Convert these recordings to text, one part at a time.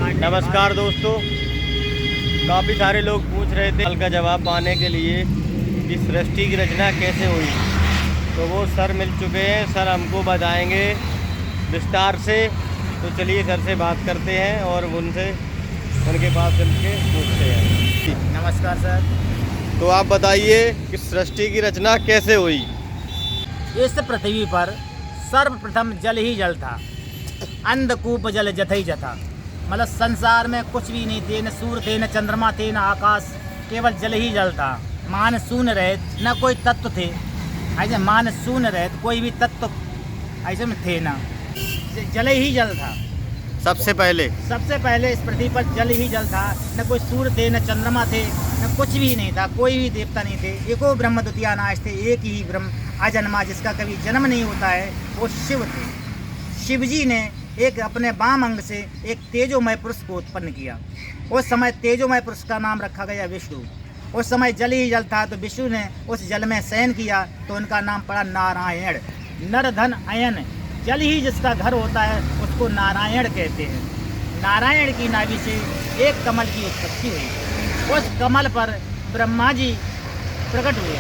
नमस्कार दोस्तों, काफ़ी सारे लोग पूछ रहे थे सवाल का जवाब पाने के लिए कि सृष्टि की रचना कैसे हुई। तो वो सर मिल चुके हैं, सर हमको बताएंगे विस्तार से। तो चलिए सर से बात करते हैं और उनके पास चल के पूछते हैं। नमस्कार सर। तो आप बताइए कि सृष्टि की रचना कैसे हुई। इस पृथ्वी पर सर्वप्रथम जल ही जल था। अंधकूप जल जथई जथा। मतलब संसार में कुछ भी नहीं थे, न सूर्य थे, न चंद्रमा थे, न आकाश, केवल जल ही जल था। मान शून्य रहित, न कोई तत्व थे। ऐसे मान शून्य रहित कोई भी तत्व ऐसे में थे ना, जल ही जल था। सबसे पहले इस पृथ्वी पर जल ही जल था। न कोई सूर्य थे, न चंद्रमा थे, न कुछ भी नहीं था, कोई भी देवता नहीं थे। एको ब्रह्म द्वितीया नाश थे, एक ही ब्रह्म अजन्मा, जिसका कभी जन्म नहीं होता है, वो शिव थे। शिव जी ने एक अपने वाम अंग से एक तेजोमय पुरुष को उत्पन्न किया। उस समय तेजोमय पुरुष का नाम रखा गया विष्णु। उस समय जल ही जल था, तो विष्णु ने उस जल में शयन किया, तो उनका नाम पड़ा नारायण। नर धन अयन, जल ही जिसका घर होता है उसको नारायण कहते हैं। नारायण की नाभि से एक कमल की उत्पत्ति हुई। उस कमल पर ब्रह्मा जी प्रकट हुए।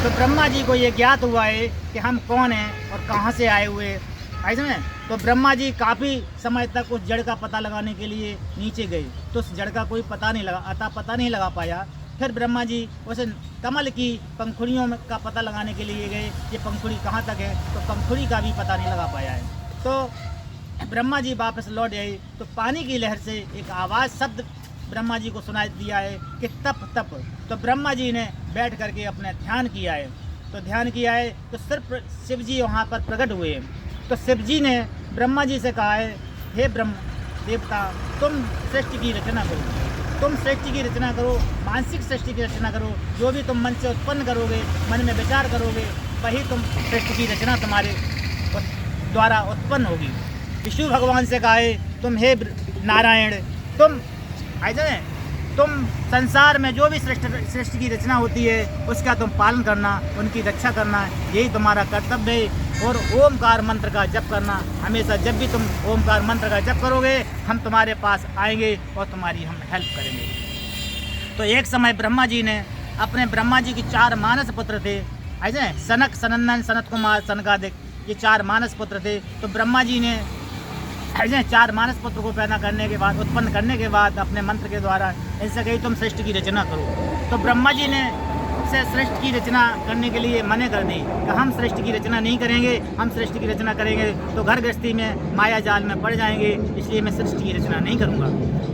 तो ब्रह्मा जी को ये ज्ञात हुआ है कि हम कौन हैं और कहाँ से आए हुए, ऐसे में। तो ब्रह्मा जी काफ़ी समय तक उस जड़ का पता लगाने के लिए नीचे गए, तो उस जड़ का कोई पता नहीं लगा पाया। फिर ब्रह्मा जी उस कमल की पंखुड़ियों का पता लगाने के लिए गए, ये पंखुड़ी कहाँ तक है, तो पंखुड़ी का भी पता नहीं लगा पाया है। तो ब्रह्मा जी वापस लौट आए, तो पानी की लहर से एक आवाज़ शब्द ब्रह्मा जी को सुनाई दिया है कि तप तप। तो ब्रह्मा जी ने बैठ करके अपने ध्यान किया है। तो ध्यान किया है तो सिर्फ शिव जी वहाँ पर प्रकट हुए। तो शिव जी ने ब्रह्मा जी से कहा है, हे ब्रह्म देवता, तुम सृष्टि की रचना करो, तुम सृष्टि की रचना करो, मानसिक सृष्टि की रचना करो। जो भी तुम मन से उत्पन्न करोगे, मन में विचार करोगे, वही तुम सृष्टि की रचना तुम्हारे द्वारा उत्पन्न होगी। विष्णु भगवान से कहा है, तुम हे नारायण, तुम ऐसे तुम संसार में जो भी सृष्टि की रचना होती है उसका तुम पालन करना, उनकी रक्षा करना, यही तुम्हारा कर्तव्य है। और ओमकार मंत्र का जप करना हमेशा। जब भी तुम ओमकार मंत्र का जप करोगे, हम तुम्हारे पास आएंगे और तुम्हारी हम हेल्प करेंगे। तो एक समय ब्रह्मा जी ने ब्रह्मा जी की 4 मानस पुत्र थे, ऐसे सनक, सनंदन, सनत कुमार, सनकादिक, ये 4 मानस पुत्र थे। तो ब्रह्मा जी ने ऐसे 4 मानस पुत्र को पैदा करने के बाद, उत्पन्न करने के बाद, अपने मंत्र के द्वारा इनसे कही तुम सृष्टि की रचना करो। तो ब्रह्मा जी ने से सृष्टि की रचना करने के लिए मना कर दी कि हम सृष्टि की रचना नहीं करेंगे। हम सृष्टि की रचना करेंगे तो घर गृहस्थी में माया जाल में पड़ जाएंगे, इसलिए मैं सृष्टि की रचना नहीं करूँगा।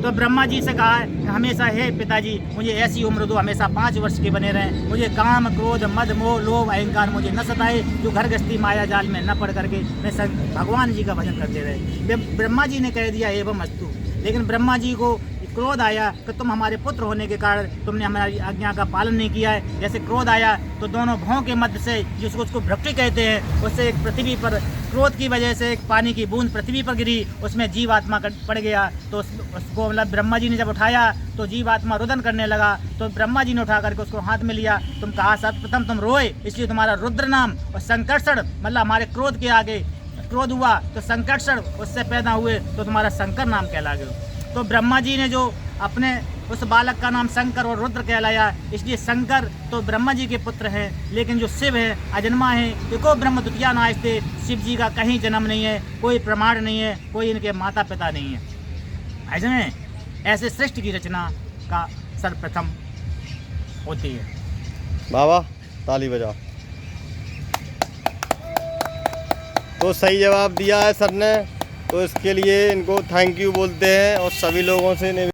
तो ब्रह्मा जी से कहा है हमेशा, हे पिताजी, मुझे ऐसी उम्र दो, हमेशा 5 वर्ष के बने रहें, मुझे काम, क्रोध, मद, मोह, लोभ, अहंकार मुझे न सताए, जो घर गृहस्थी माया जाल में न पड़ करके मैं भगवान जी का भजन करते रहे। ब्रह्मा जी ने कह दिया एवं अस्तु। लेकिन ब्रह्मा जी को क्रोध आया कि तुम हमारे पुत्र होने के कारण तुमने हमारी आज्ञा का पालन नहीं किया है। जैसे क्रोध आया तो दोनों भौं के मध्य से, जिसको उसको भ्रक्टी कहते हैं, उससे एक पृथ्वी पर क्रोध की वजह से एक पानी की बूंद पृथ्वी पर गिरी, उसमें जीवात्मा पड़ गया। तो उसको मतलब ब्रह्मा जी ने जब उठाया तो जीवात्मा रुदन करने लगा। तो ब्रह्मा जी ने उठा करके उसको हाथ में लिया। तुम कहा सर्वप्रथम तुम रोए, इसलिए तुम्हारा रुद्र नाम, और संकर्षण मतलब हमारे क्रोध के आगे क्रोध हुआ तो संकर्षण उससे पैदा हुए, तो तुम्हारा शंकर नाम कहला गया। तो ब्रह्मा जी ने जो अपने उस बालक का नाम शंकर और रुद्र कहलाया, इसलिए शंकर तो ब्रह्मा जी के पुत्र हैं। लेकिन जो शिव है अजन्मा है, एको ब्रह्म द्वितीया नाश थे। शिव जी का कहीं जन्म नहीं है, कोई प्रमाण नहीं है, कोई इनके माता पिता नहीं है। ऐसे में ऐसे सृष्टि की रचना का सर्वप्रथम होती है। बाबा ताली बजाओ। तो सही जवाब दिया है सर ने, तो इसके लिए इनको थैंक यू बोलते हैं और सभी लोगों से